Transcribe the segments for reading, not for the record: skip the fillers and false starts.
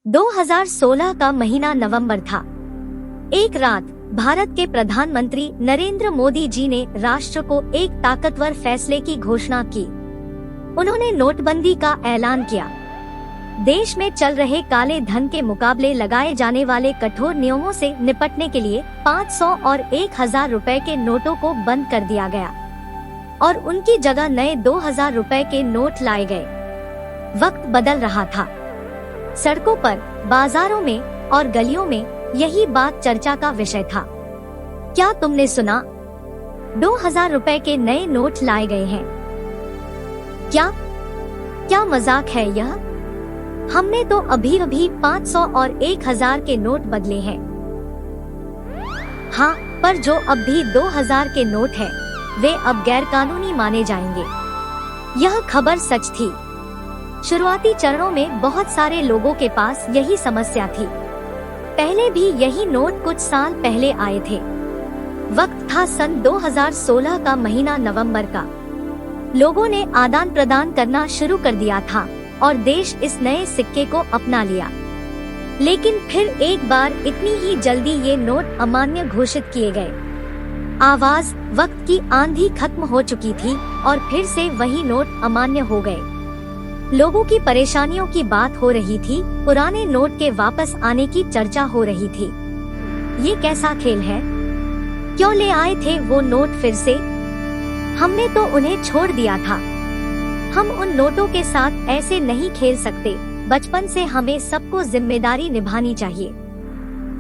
2016 का महीना नवंबर था। एक रात भारत के प्रधानमंत्री नरेंद्र मोदी जी ने राष्ट्र को एक ताकतवर फैसले की घोषणा की। उन्होंने नोटबंदी का ऐलान किया। देश में चल रहे काले धन के मुकाबले लगाए जाने वाले कठोर नियमों से निपटने के लिए 500 और 1000 रुपए के नोटों को बंद कर दिया गया और उनकी जगह नए 2000 रुपए के नोट लाए गए। वक्त बदल रहा था। सड़कों पर, बाजारों में और गलियों में यही बात चर्चा का विषय था। क्या तुमने सुना? 2000 रुपए के नए नोट लाए गए हैं। क्या मजाक है यह? हमने तो अभी 500 और 1000 के नोट बदले हैं। हाँ, पर जो अब भी 2000 के नोट हैं, वे अब गैरकानूनी माने जाएंगे। यह खबर सच थी। शुरुआती चरणों में बहुत सारे लोगों के पास यही समस्या थी। पहले भी यही नोट कुछ साल पहले आए थे। वक्त था सन 2016 का महीना नवंबर का। लोगों ने आदान प्रदान करना शुरू कर दिया था और देश इस नए सिक्के को अपना लिया। लेकिन फिर एक बार इतनी ही जल्दी ये नोट अमान्य घोषित किए गए। आवाज, वक्त की आंधी खत्म हो चुकी थी और फिर से वही नोट अमान्य हो गए। लोगों की परेशानियों की बात हो रही थी, पुराने नोट के वापस आने की चर्चा हो रही थी। ये कैसा खेल है? क्यों ले आए थे वो नोट फिर से? हमने तो उन्हें छोड़ दिया था। हम उन नोटों के साथ ऐसे नहीं खेल सकते। बचपन से हमें सबको जिम्मेदारी निभानी चाहिए।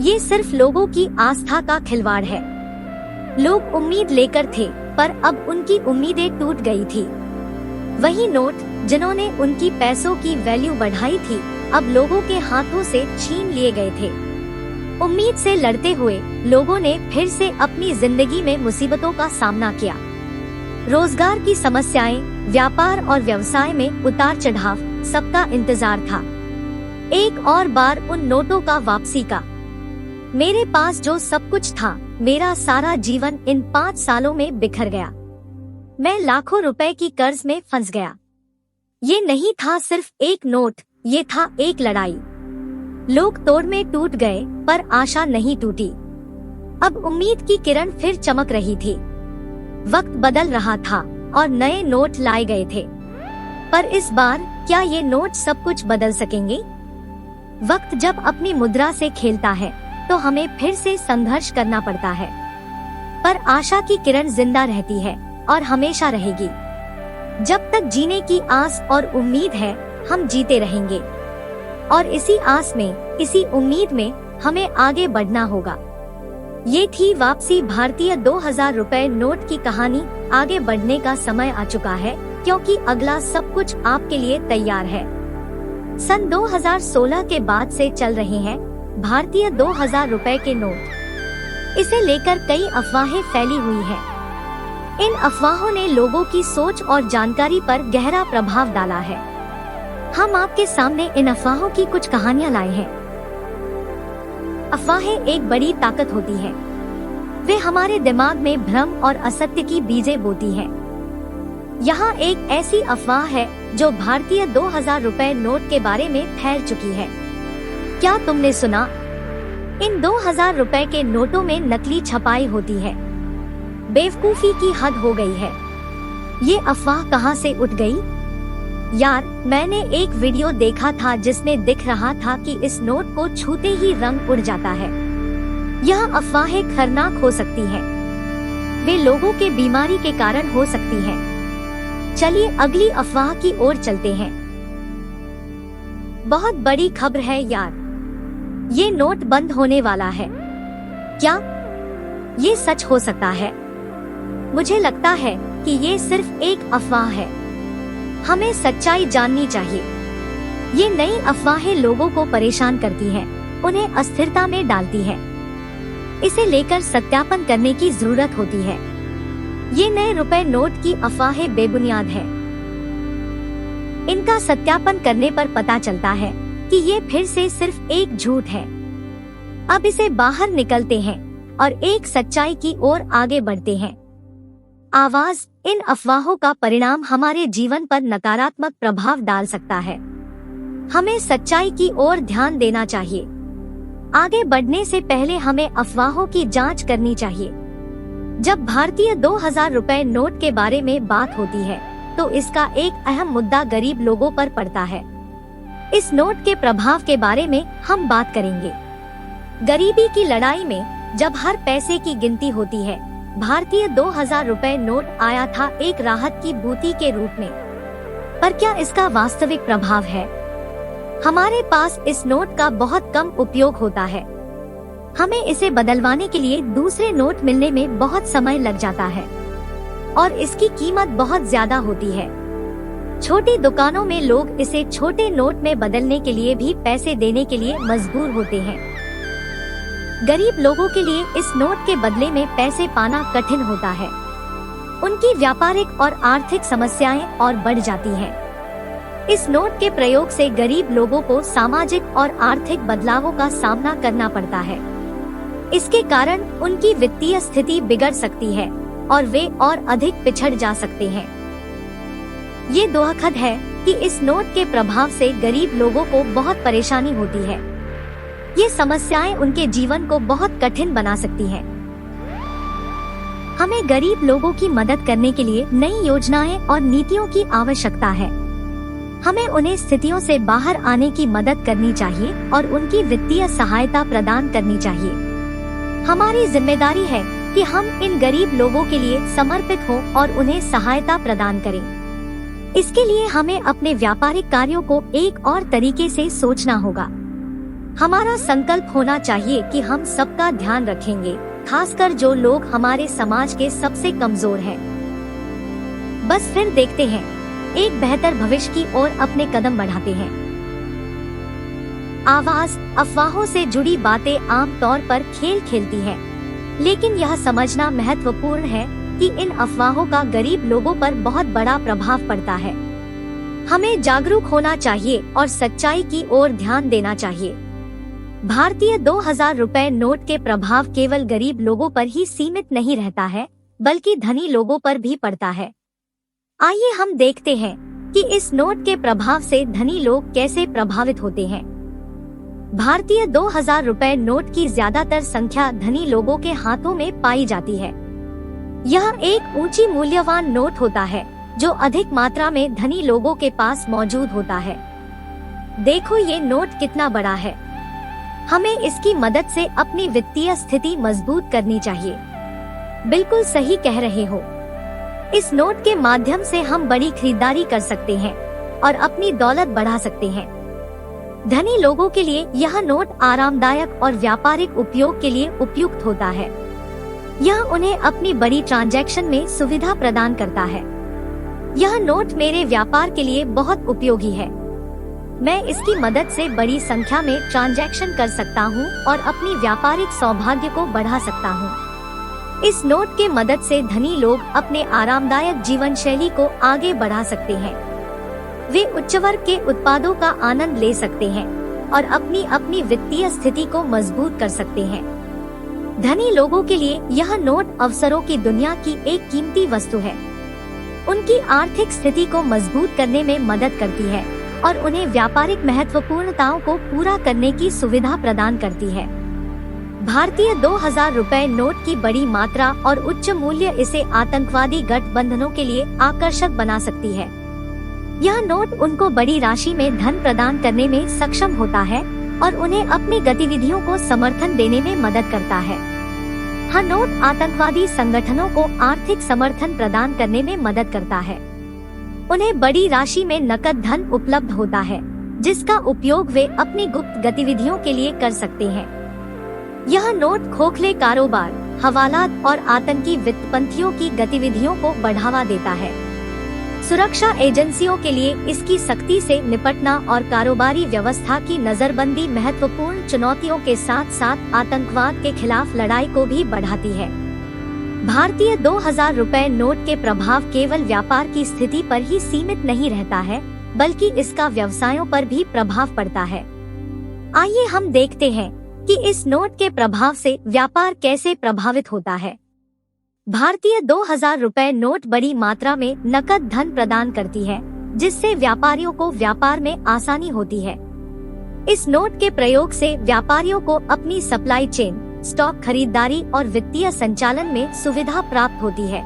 ये सिर्फ लोगों की आस्था का खिलवाड़ है। लोग उम्मीद लेकर थे, पर अब उनकी उम्मीदें टूट गई थी। वही नोट जिन्होंने उनकी पैसों की वैल्यू बढ़ाई थी, अब लोगों के हाथों से छीन लिए गए थे। उम्मीद से लड़ते हुए लोगों ने फिर से अपनी जिंदगी में मुसीबतों का सामना किया। रोजगार की समस्याएं, व्यापार और व्यवसाय में उतार चढ़ाव, सबका इंतजार था एक और बार उन नोटों का वापसी का। मेरे पास जो सब कुछ था, मेरा सारा जीवन इन 5 सालों में बिखर गया। मैं लाखों रुपए की कर्ज में फंस गया। ये नहीं था सिर्फ एक नोट, ये था एक लड़ाई। लोग तोड़ में टूट गए, पर आशा नहीं टूटी। अब उम्मीद की किरण फिर चमक रही थी। वक्त बदल रहा था और नए नोट लाए गए थे। पर इस बार क्या ये नोट सब कुछ बदल सकेंगे? वक्त जब अपनी मुद्रा से खेलता है, तो हमें फिर से संघर्ष करना पड़ता है। पर आशा की किरण जिंदा रहती है और हमेशा रहेगी। जब तक जीने की आस और उम्मीद है, हम जीते रहेंगे। और इसी आस में, इसी उम्मीद में हमें आगे बढ़ना होगा। ये थी वापसी भारतीय 2000 रुपए नोट की कहानी। आगे बढ़ने का समय आ चुका है, क्योंकि अगला सब कुछ आपके लिए तैयार है। सन 2016 के बाद से चल रहे हैं भारतीय 2000 रुपए के नोट। इसे लेकर कई अफवाहें फैली हुई हैं। इन अफवाहों ने लोगों की सोच और जानकारी पर गहरा प्रभाव डाला है। हम आपके सामने इन अफवाहों की कुछ कहानियां लाए हैं। अफवाहें एक बड़ी ताकत होती है। वे हमारे दिमाग में भ्रम और असत्य की बीजें बोती हैं। यहाँ एक ऐसी अफवाह है जो भारतीय 2000 रुपए नोट के बारे में फैल चुकी है। क्या तुमने सुना? इन 2000 रुपए के नोटों में नकली छपाई होती है। बेवकूफी की हद हो गई है। ये अफवाह कहाँ से उठ गई? यार, मैंने एक वीडियो देखा था जिसमें दिख रहा था कि इस नोट को छूते ही रंग उड़ जाता है। यह अफवाहें खतरनाक हो सकती हैं। वे लोगों के बीमारी के कारण हो सकती हैं। चलिए अगली अफवाह की ओर चलते हैं। बहुत बड़ी खबर है यार, ये नोट बंद होने वाला है। क्या ये सच हो सकता है? मुझे लगता है कि ये सिर्फ एक अफवाह है। हमें सच्चाई जाननी चाहिए। ये नई अफवाहें लोगों को परेशान करती हैं, उन्हें अस्थिरता में डालती हैं। इसे लेकर सत्यापन करने की जरूरत होती है। ये नए रुपए नोट की अफवाहें बेबुनियाद है। इनका सत्यापन करने पर पता चलता है कि ये फिर से सिर्फ एक झूठ है। अब इसे बाहर निकलते हैं और एक सच्चाई की ओर आगे बढ़ते हैं। आवाज, इन अफवाहों का परिणाम हमारे जीवन पर नकारात्मक प्रभाव डाल सकता है। हमें सच्चाई की ओर ध्यान देना चाहिए। आगे बढ़ने से पहले हमें अफवाहों की जांच करनी चाहिए। जब भारतीय 2000 रुपए नोट के बारे में बात होती है तो इसका एक अहम मुद्दा गरीब लोगों पर पड़ता है। इस नोट के प्रभाव के बारे में हम बात करेंगे। गरीबी की लड़ाई में जब हर पैसे की गिनती होती है, भारतीय 2000 रुपए नोट आया था एक राहत की बूटी के रूप में। पर क्या इसका वास्तविक प्रभाव है? हमारे पास इस नोट का बहुत कम उपयोग होता है। हमें इसे बदलवाने के लिए दूसरे नोट मिलने में बहुत समय लग जाता है और इसकी कीमत बहुत ज्यादा होती है। छोटी दुकानों में लोग इसे छोटे नोट में बदलने के लिए भी पैसे देने के लिए मजबूर होते हैं। गरीब लोगों के लिए इस नोट के बदले में पैसे पाना कठिन होता है। उनकी व्यापारिक और आर्थिक समस्याएं और बढ़ जाती हैं। इस नोट के प्रयोग से गरीब लोगों को सामाजिक और आर्थिक बदलावों का सामना करना पड़ता है। इसके कारण उनकी वित्तीय स्थिति बिगड़ सकती है और वे और अधिक पिछड़ जा सकते हैं। ये दुखद है कि इस नोट के प्रभाव से गरीब लोगों को बहुत परेशानी होती है। ये समस्याएं उनके जीवन को बहुत कठिन बना सकती हैं। हमें गरीब लोगों की मदद करने के लिए नई योजनाएं और नीतियों की आवश्यकता है। हमें उन्हें स्थितियों से बाहर आने की मदद करनी चाहिए और उनकी वित्तीय सहायता प्रदान करनी चाहिए। हमारी जिम्मेदारी है कि हम इन गरीब लोगों के लिए समर्पित हों और उन्हें सहायता प्रदान करें। इसके लिए हमें अपने व्यापारिक कार्यों को एक और तरीके से सोचना होगा। हमारा संकल्प होना चाहिए कि हम सबका ध्यान रखेंगे, खासकर जो लोग हमारे समाज के सबसे कमजोर हैं। बस फिर देखते हैं, एक बेहतर भविष्य की ओर अपने कदम बढ़ाते हैं। आवाज अफवाहों से जुड़ी बातें आम तौर पर खेल खेलती हैं, लेकिन यह समझना महत्वपूर्ण है कि इन अफवाहों का गरीब लोगों पर बहुत बड़ा प्रभाव पड़ता है। हमें जागरूक होना चाहिए और सच्चाई की ओर ध्यान देना चाहिए। भारतीय 2000 रुपए नोट के प्रभाव केवल गरीब लोगों पर ही सीमित नहीं रहता है, बल्कि धनी लोगों पर भी पड़ता है। आइए हम देखते हैं कि इस नोट के प्रभाव से धनी लोग कैसे प्रभावित होते हैं। भारतीय 2000 रुपए नोट की ज्यादातर संख्या धनी लोगों के हाथों में पाई जाती है। यह एक ऊंची मूल्यवान नोट होता है जो अधिक मात्रा में धनी लोगों के पास मौजूद होता है। देखो ये नोट कितना बड़ा है। हमें इसकी मदद से अपनी वित्तीय स्थिति मजबूत करनी चाहिए। बिल्कुल सही कह रहे हो। इस नोट के माध्यम से हम बड़ी खरीदारी कर सकते हैं और अपनी दौलत बढ़ा सकते हैं। धनी लोगों के लिए यह नोट आरामदायक और व्यापारिक उपयोग के लिए उपयुक्त होता है। यह उन्हें अपनी बड़ी ट्रांजैक्शन में सुविधा प्रदान करता है। यह नोट मेरे व्यापार के लिए बहुत उपयोगी है। मैं इसकी मदद से बड़ी संख्या में ट्रांजैक्शन कर सकता हूँ और अपनी व्यापारिक सौभाग्य को बढ़ा सकता हूँ। इस नोट के मदद से धनी लोग अपने आरामदायक जीवन शैली को आगे बढ़ा सकते हैं। वे उच्च वर्ग के उत्पादों का आनंद ले सकते हैं और अपनी अपनी वित्तीय स्थिति को मजबूत कर सकते हैं। धनी लोगों के लिए यह नोट अवसरों की दुनिया की एक कीमती वस्तु है। उनकी आर्थिक स्थिति को मजबूत करने में मदद करती है और उन्हें व्यापारिक महत्वपूर्णताओं को पूरा करने की सुविधा प्रदान करती है। भारतीय 2000 रुपए नोट की बड़ी मात्रा और उच्च मूल्य इसे आतंकवादी गठबंधनों के लिए आकर्षक बना सकती है। यह नोट उनको बड़ी राशि में धन प्रदान करने में सक्षम होता है और उन्हें अपनी गतिविधियों को समर्थन देने में मदद करता है। यह नोट आतंकवादी संगठनों को आर्थिक समर्थन प्रदान करने में मदद करता है। उन्हें बड़ी राशि में नकद धन उपलब्ध होता है, जिसका उपयोग वे अपनी गुप्त गतिविधियों के लिए कर सकते हैं। यह नोट खोखले कारोबार, हवालात और आतंकी वित्तपंथियों की गतिविधियों को बढ़ावा देता है। सुरक्षा एजेंसियों के लिए इसकी सख्ती से निपटना और कारोबारी व्यवस्था की नजरबंदी महत्वपूर्ण चुनौतियों के साथ साथ आतंकवाद के खिलाफ लड़ाई को भी बढ़ाती है। भारतीय 2000 रुपए नोट के प्रभाव केवल व्यापार की स्थिति पर ही सीमित नहीं रहता है, बल्कि इसका व्यवसायों पर भी प्रभाव पड़ता है। आइए हम देखते हैं कि इस नोट के प्रभाव से व्यापार कैसे प्रभावित होता है। भारतीय 2000 रुपए नोट बड़ी मात्रा में नकद धन प्रदान करती है, जिससे व्यापारियों को व्यापार में आसानी होती है। इस नोट के प्रयोग से व्यापारियों को अपनी सप्लाई चेन, स्टॉक खरीदारी और वित्तीय संचालन में सुविधा प्राप्त होती है।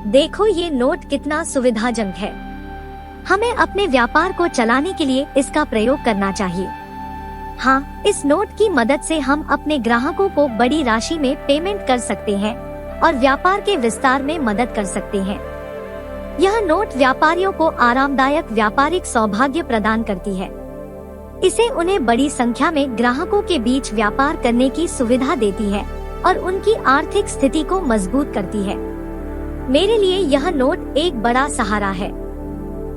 देखो ये नोट कितना सुविधाजनक है। हमें अपने व्यापार को चलाने के लिए इसका प्रयोग करना चाहिए। हाँ, इस नोट की मदद से हम अपने ग्राहकों को बड़ी राशि में पेमेंट कर सकते हैं और व्यापार के विस्तार में मदद कर सकते हैं। यह नोट व्यापारियों को आरामदायक व्यापारिक सौभाग्य प्रदान करती है। इसे उन्हें बड़ी संख्या में ग्राहकों के बीच व्यापार करने की सुविधा देती है और उनकी आर्थिक स्थिति को मजबूत करती है। मेरे लिए यह नोट एक बड़ा सहारा है।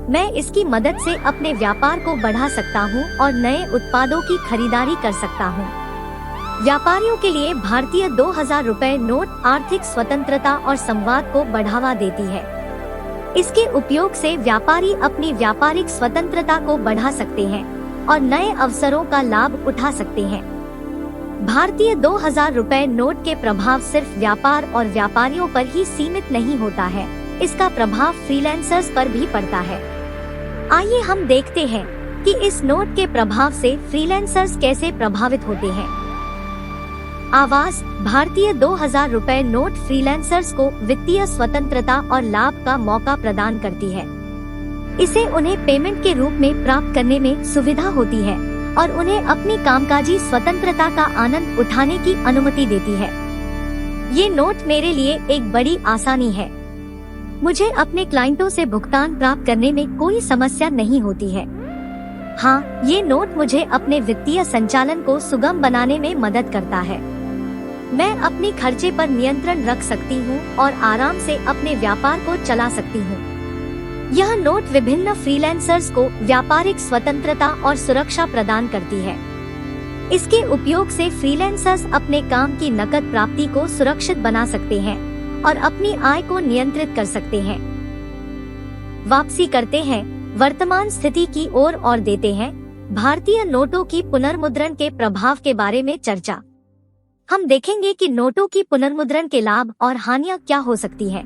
मैं इसकी मदद से अपने व्यापार को बढ़ा सकता हूँ और नए उत्पादों की खरीदारी कर सकता हूँ। व्यापारियों के लिए भारतीय 2000 रुपए नोट आर्थिक स्वतंत्रता और संवाद को बढ़ावा देती है। इसके उपयोग से व्यापारी अपनी व्यापारिक स्वतंत्रता को बढ़ा सकते हैं और नए अवसरों का लाभ उठा सकते हैं। भारतीय 2000 रुपए नोट के प्रभाव सिर्फ व्यापार और व्यापारियों पर ही सीमित नहीं होता है, इसका प्रभाव फ्रीलांसर्स पर भी पड़ता है। आइए हम देखते हैं कि इस नोट के प्रभाव से फ्रीलांसर्स कैसे प्रभावित होते हैं। आवास भारतीय 2000 रुपए नोट फ्रीलांसर्स को वित्तीय स्वतंत्रता और लाभ का मौका प्रदान करती है। इसे उन्हें पेमेंट के रूप में प्राप्त करने में सुविधा होती है और उन्हें अपनी कामकाजी स्वतंत्रता का आनंद उठाने की अनुमति देती है। ये नोट मेरे लिए एक बड़ी आसानी है। मुझे अपने क्लाइंटों से भुगतान प्राप्त करने में कोई समस्या नहीं होती है। हाँ, ये नोट मुझे अपने वित्तीय संचालन को सुगम बनाने में मदद करता है। मैं अपने खर्चे पर नियंत्रण रख सकती हूँ और आराम से अपने व्यापार को चला सकती हूँ। यह नोट विभिन्न फ्रीलांसर्स को व्यापारिक स्वतंत्रता और सुरक्षा प्रदान करती है। इसके उपयोग से फ्रीलांसर्स अपने काम की नकद प्राप्ति को सुरक्षित बना सकते हैं और अपनी आय को नियंत्रित कर सकते हैं। वापसी करते हैं, वर्तमान स्थिति की ओर और देते हैं भारतीय नोटों की पुनर्मुद्रण के प्रभाव के बारे में चर्चा। हम देखेंगे कि नोटों की पुनर्मुद्रण के लाभ और हानियां क्या हो सकती है।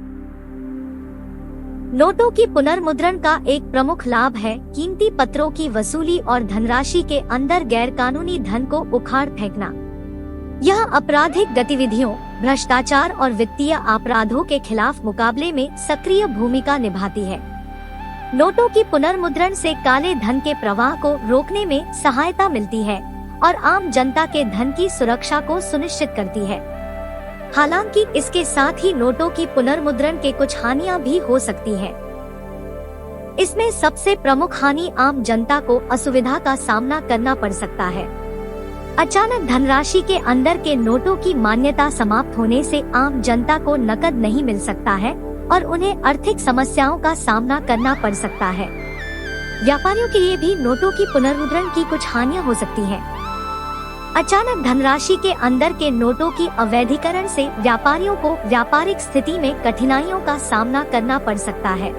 नोटों की पुनर्मुद्रण का एक प्रमुख लाभ है कीमती पत्रों की वसूली और धनराशि के अंदर गैरकानूनी धन को उखाड़ फेंकना। यह आपराधिक गतिविधियों, भ्रष्टाचार और वित्तीय अपराधों के खिलाफ मुकाबले में सक्रिय भूमिका निभाती है। नोटों की पुनर्मुद्रण से काले धन के प्रवाह को रोकने में सहायता मिलती है और आम जनता के धन की सुरक्षा को सुनिश्चित करती है। हालांकि इसके साथ ही नोटों की पुनर्मुद्रण के कुछ हानियां भी हो सकती है। इसमें सबसे प्रमुख हानि आम जनता को असुविधा का सामना करना पड़ सकता है। अचानक धनराशि के अंदर के नोटों की मान्यता समाप्त होने से आम जनता को नकद नहीं मिल सकता है और उन्हें आर्थिक समस्याओं का सामना करना पड़ सकता है। व्यापारियों के लिए भी नोटों की पुनर्मुद्रण की कुछ हानियां हो सकती हैं। अचानक धनराशि के अंदर के नोटों की अवैधीकरण से व्यापारियों को व्यापारिक स्थिति में कठिनाइयों का सामना करना पड़ सकता है।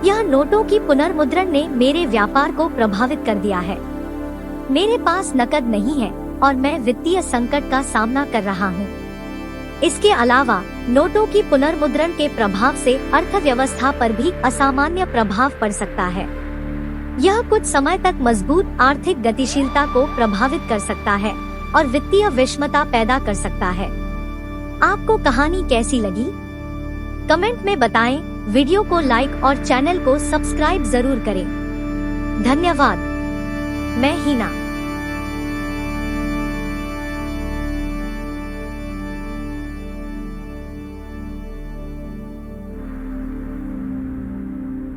यह नोटों की पुनर्मुद्रण ने मेरे व्यापार को प्रभावित कर दिया है। मेरे पास नकद नहीं है और मैं वित्तीय संकट का सामना कर रहा हूँ। इसके अलावा नोटों की पुनर्मुद्रण के प्रभाव से अर्थव्यवस्था पर भी असामान्य प्रभाव पड़ सकता है। यह कुछ समय तक मजबूत आर्थिक गतिशीलता को प्रभावित कर सकता है और वित्तीय विषमता पैदा कर सकता है। आपको कहानी कैसी लगी? कमेंट में बताएं, वीडियो को लाइक और चैनल को सब्सक्राइब जरूर करें। धन्यवाद। मैं हीना।